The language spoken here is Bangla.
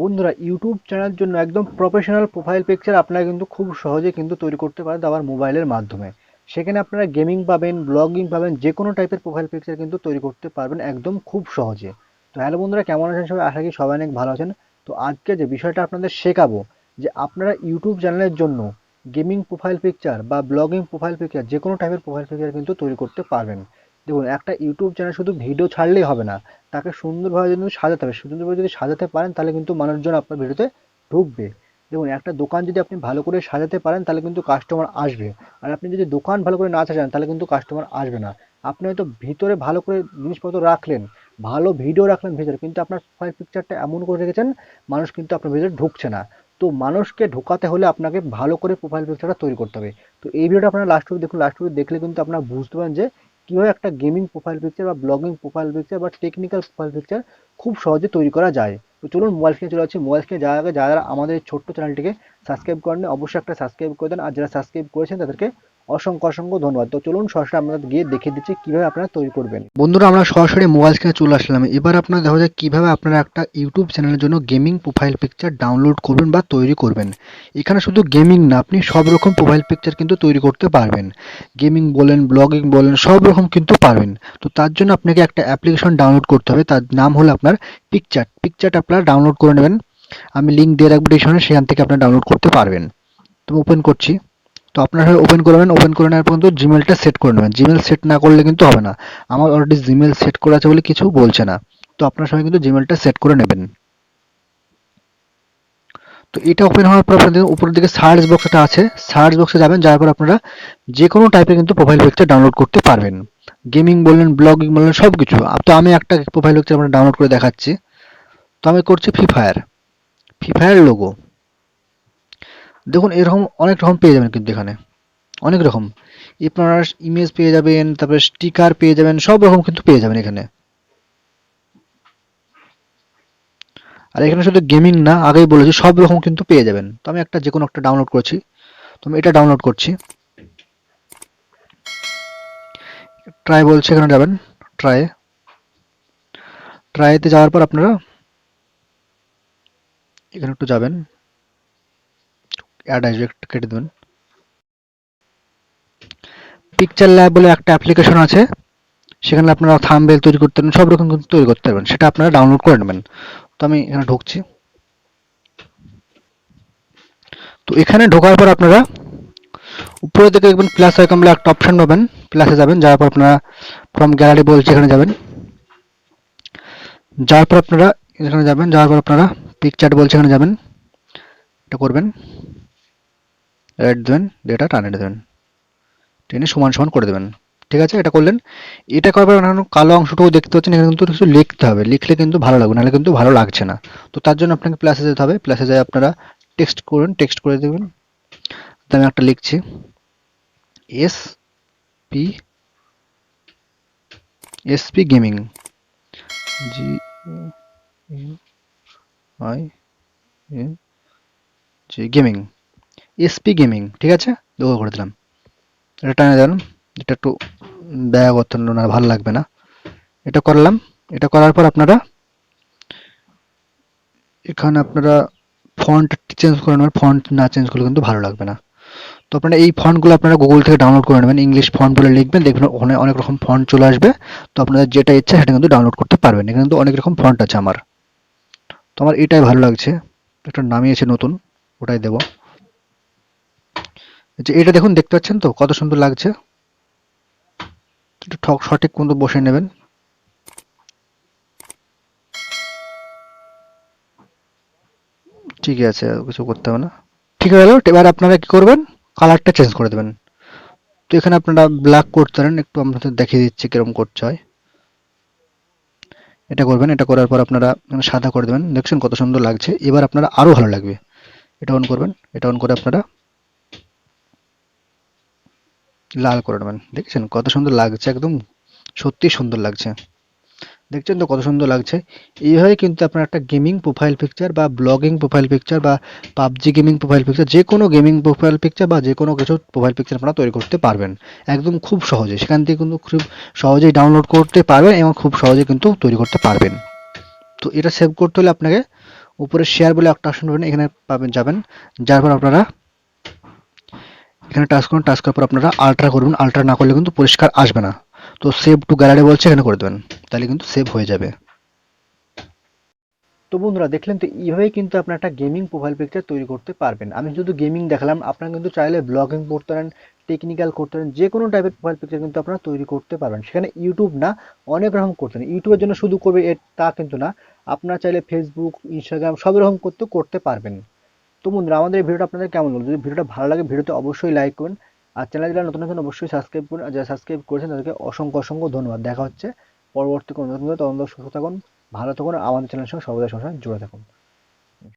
বন্ধুরা, ইউটিউব চ্যানেলের জন্য একদম প্রফেশনাল প্রোফাইল পিকচার আপনারা কিন্তু খুব সহজে কিন্তু তৈরি করতে পারেন আবার মোবাইলের মাধ্যমে। সেখানে আপনারা গেমিং পাবেন, ব্লগিং পাবেন, যে কোনো টাইপের প্রোফাইল পিকচার কিন্তু তৈরি করতে পারবেন একদম খুব সহজে। তো হ্যালো বন্ধুরা, কেমন আছেন সবাই? আশা করি সবাই অনেক ভালো আছেন। তো আজকে যে বিষয়টা আপনাদের শেখাবো, যে আপনারা ইউটিউব চ্যানেলের জন্য গেমিং প্রোফাইল পিকচার বা ব্লগিং প্রোফাইল পিকচার যে কোনো টাইপের প্রোফাইল পিকচার কিন্তু তৈরি করতে পারবেন। দেখুন, একটা ইউটিউব চ্যানেল শুধু ভিডিও ছাড়লেই হবে না, তাকে সুন্দরভাবে কিন্তু সাজাতে হবে। সুন্দরভাবে যদি সাজাতে পারেন তাহলে কিন্তু মানুষজন আপনার ভিডিওতে ঢুকবে। দেখুন, একটা দোকান যদি আপনি ভালো করে সাজাতে পারেন তাহলে কিন্তু কাস্টমার আসবে। আর আপনি যদি দোকান ভালো করে না সাজান তাহলে কিন্তু কাস্টমার আসবে না। আপনি হয়তো ভিতরে ভালো করে জিনিসপত্র রাখলেন, ভালো ভিডিও রাখলেন ভিতরে, কিন্তু আপনার প্রোফাইল পিকচারটা এমন করে রেখেছেন মানুষ কিন্তু আপনার ভিতরে ঢুকছে না। তো মানুষকে ঢোকাতে হলে আপনাকে ভালো করে প্রোফাইল পিকচারটা তৈরি করতে হবে। তো এই ভিডিওটা আপনারা লাস্ট অবধি দেখুন। লাস্ট অবধি দেখলে কিন্তু আপনারা বুঝতে পারেন যে কীভাবে একটা গেমিং প্রোফাইল পিকচার বা ব্লগিং প্রোফাইল পিকচার বা টেকনিক্যাল প্রোফাইল পিকচার খুব সহজে তৈরি করা যায়। তো চলুন মোবাইল স্ক্রিনে চলে যাচ্ছি। মোবাইল স্ক্রিনে যাওয়ার আগে যারা যারা আমাদের এই ছোট্ট চ্যানেলটিকে সাবস্ক্রাইব করেননি অবশ্যই একটা সাবস্ক্রাইব করে দেন, আর যারা সাবস্ক্রাইব করেছেন তাদেরকে অসংখ্য অসংখ্য ধন্যবাদ। তো চলুন সরাসরি আমরা গিয়ে দেখিয়ে দিচ্ছি কীভাবে আপনারা তৈরি করবেন। বন্ধুরা, আমরা সরাসরি মোবাইল স্ক্রিনে চলে আসলাম। এবার আপনারা দেখা যায় কীভাবে আপনারা একটা ইউটিউব চ্যানেলের জন্য গেমিং প্রোফাইল পিকচার ডাউনলোড করবেন বা তৈরি করবেন। এখানে শুধু গেমিং না, আপনি সব রকম প্রোফাইল পিকচার কিন্তু তৈরি করতে পারবেন। গেমিং বলেন, ব্লগিং বলেন, সব রকম কিন্তু পারবেন। তো তার জন্য আপনাকে একটা অ্যাপ্লিকেশন ডাউনলোড করতে হবে, তার নাম হলো আপনার পিকচার্ট। পিকচার্ট আপনারা ডাউনলোড করে নেবেন, আমি লিঙ্ক দিয়ে রাখবো ডিসক্রিপশনে, সেখান থেকে আপনারা ডাউনলোড করতে পারবেন। তো ওপেন করছি। তো আপনারা ওপেন করবেন, ওপেন করে নেওয়ার পর কিন্তু জিমেলটা সেট করে নেবেন। জিমেল সেট না করলে কিন্তু হবে না। আমার অলরেডি জিমেল সেট করা আছে বলে কিছু বলছে না। তো আপনারা সবাই কিন্তু জিমেলটা সেট করে নেবেন। তো এটা ওপেন হওয়ার পর আপনাদের উপরের দিকে সার্চ বক্সটা আছে, সার্চ বক্সে যাবেন, যাওয়ার পর আপনারা যে কোনো টাইপের কিন্তু প্রোফাইল পিকচার ডাউনলোড করতে পারবেন। গেমিং বললেন, ব্লগিং বললেন, সব কিছু। তো আমি একটা প্রোফাইল পিকচার আপনার ডাউনলোড করে দেখাচ্ছি। তো আমি করছি free fire, free fire logo. দেখুন, এরকম অনেক রকম পেয়ে যাবেন কিন্তু এখানে, অনেক রকম। আপনারা ইমেজ পেয়ে যাবেন, তারপরে স্টিকার পেয়ে যাবেন, সব রকম কিন্তু পেয়ে যাবেন এখানে। আর এখানে শুধু গেমিং না, আগেই বলেছি সব রকম কিন্তু পেয়ে যাবেন। তো আমি একটা যে কোনো একটা ডাউনলোড করছি। তো আমি এটা ডাউনলোড করছি। ট্রাই বলছে, এখানে যাবেন ট্রাই। ট্রাইতে যাওয়ার পর আপনারা এখানে একটু যাবেন, অ্যাড আসবে, একটু কেটে দেবেন। পিকচার ল্যাব বলে একটা অ্যাপ্লিকেশন আছে, সেখানে আপনারা থাম্বনেল তৈরি করতে পারেন, সব রকম কিন্তু তৈরি করতে পারবেন। সেটা আপনারা ডাউনলোড করে নেবেন। তো আমি এখানে ঢুকছি। তো এখানে ঢোকার পর আপনারা উপরে দিকে দেখবেন প্লাস আইকন বলে একটা অপশন পাবেন। প্লাসে যাবেন, যাওয়ার পর আপনারা ফ্রম গ্যালারি বলছে, এখানে যাবেন। যাওয়ার পর আপনারা এখানে যাবেন, যাওয়ার পর আপনারা পিকচার বলছে, এখানে যাবেন। এটা করবেন, রেড দেবেন, এটা টানে দেবেন, টেনে সমান সমান করে দেবেন। ঠিক আছে, এটা করলেন। এটা করার পর এখন কালো অংশটুকু দেখতে পাচ্ছেন, এখানে কিন্তু কিছু লিখতে হবে, লিখলে কিন্তু ভালো লাগবে, নাহলে কিন্তু ভালো লাগছে না। তো তার জন্য আপনাকে প্লাসে যেতে হবে। প্লাসে যাই আপনারা টেক্সট করুন, টেক্সট করে দেবেন। তো আমি একটা লিখছি, S P SP gaming, G I N G gaming, SP gaming. ঠিক আছে, লোগো করে দিলাম। এটা টানে দেন, এটা একটু ব্যয় করতে না, ভালো লাগবে না। এটা করলাম। এটা করার পর আপনারা এখানে আপনারা ফন্ট চেঞ্জ করে নেবেন। ফন্ট না চেঞ্জ করলে কিন্তু ভালো লাগবে না। তো আপনারা এই ফন্টগুলো আপনারা গুগল থেকে ডাউনলোড করে নেবেন। ইংলিশ ফন্ট বলে লিখবেন, দেখবেন ওখানে অনেক রকম ফন্ট চলে আসবে। তো আপনাদের যেটা ইচ্ছা সেটা কিন্তু ডাউনলোড করতে পারবেন। এখানে কিন্তু অনেক রকম ফন্ট আছে আমার। তো আমার এটাই ভালো লাগছে, একটা নামিয়েছে নতুন, ওটাই দেবো। যে এটা দেখুন, দেখতে পাচ্ছেন তো কত সুন্দর লাগছে। একটু সঠিক কিন্তু বসে নেবেন। ঠিক আছে, আর কিছু করতে হবে না। ঠিক হয়ে গেল। এবার আপনারা কি করবেন, কালারটা চেঞ্জ করে দেবেন। তো এখানে আপনারা ব্ল্যাক করতে পারেন, একটু আপনাদের দেখিয়ে দিচ্ছি কিরকম করতে হয়। এটা করবেন, এটা করার পর আপনারা সাদা করে দেবেন। দেখছেন কত সুন্দর লাগছে। এবার আপনারা আরো ভালো লাগবে। এটা অন করবেন, এটা অন করে আপনারা লাল করে নেবেন। দেখছেন কত সুন্দর লাগছে, একদম সত্যি সুন্দর লাগছে। দেখছেন তো কত সুন্দর লাগছে। এইভাবে কিন্তু আপনার একটা গেমিং প্রোফাইল পিকচার বা ব্লগিং প্রোফাইল পিকচার বা পাবজি গেমিং প্রোফাইল পিকচার, যে কোনো গেমিং প্রোফাইল পিকচার বা যে কোনো কিছু প্রোফাইল পিকচার আপনারা তৈরি করতে পারবেন একদম খুব সহজে। সেখান থেকে কিন্তু খুব সহজেই ডাউনলোড করতে পারবেন এবং খুব সহজে কিন্তু তৈরি করতে পারবেন। তো এটা সেভ করতে হলে আপনাকে উপরে শেয়ার বলে একটা অপশন পাবেন, এখানে পাবেন যাবেন, যার পর আপনারা এখানে টাচ করুন, টাচ করার পর আপনারা আল্ট্রা করবেন, আল্ট্রা না করলে কিন্তু পরিষ্কার আসবে না। তো সেভ টু গ্যালারি বলছে, এখানে করে দেবেন, তাহলে কিন্তু সেভ হয়ে যাবে। তো বন্ধুরা দেখলেন তো, এইভাবেই কিন্তু আপনার একটা গেমিং প্রোফাইল পিকচার তৈরি করতে পারবেন। আমি শুধু গেমিং দেখালাম, আপনারা কিন্তু চাইলে ব্লগিং করতে পারেন, টেকনিক্যাল করতে পারেন, যে কোনো টাইপের প্রোফাইল পিকচার কিন্তু আপনারা তৈরি করতে পারবেন। সেখানে ইউটিউব না, অনেক রকম করতে পারেন। ইউটিউবের জন্য শুধু করবে তা কিন্তু না, আপনারা চাইলে ফেসবুক, ইনস্টাগ্রাম সব রকম করতে পারবেন। তো বন্ধুরা আমাদের এই ভিডিওটা আপনাদের কেমন লাগলো? যদি ভিডিওটা ভালো লাগে ভিডিওতে অবশ্যই লাইক করবেন, আর চ্যানেল যারা নতুন নতুন অবশ্যই সাবস্ক্রাইব করুন, আর যারা সাবস্ক্রাইব করেছেন তাদেরকে অসংখ্য অসংখ্য ধন্যবাদ। দেখা হচ্ছে পরবর্তী কোনো নতুন ভিডিওতে। তখন সুস্থ থাকুন, ভালো থাকুন, আর আমাদের চ্যানেলের সঙ্গে সর্বদা সবসময় জুড়ে থাকুন।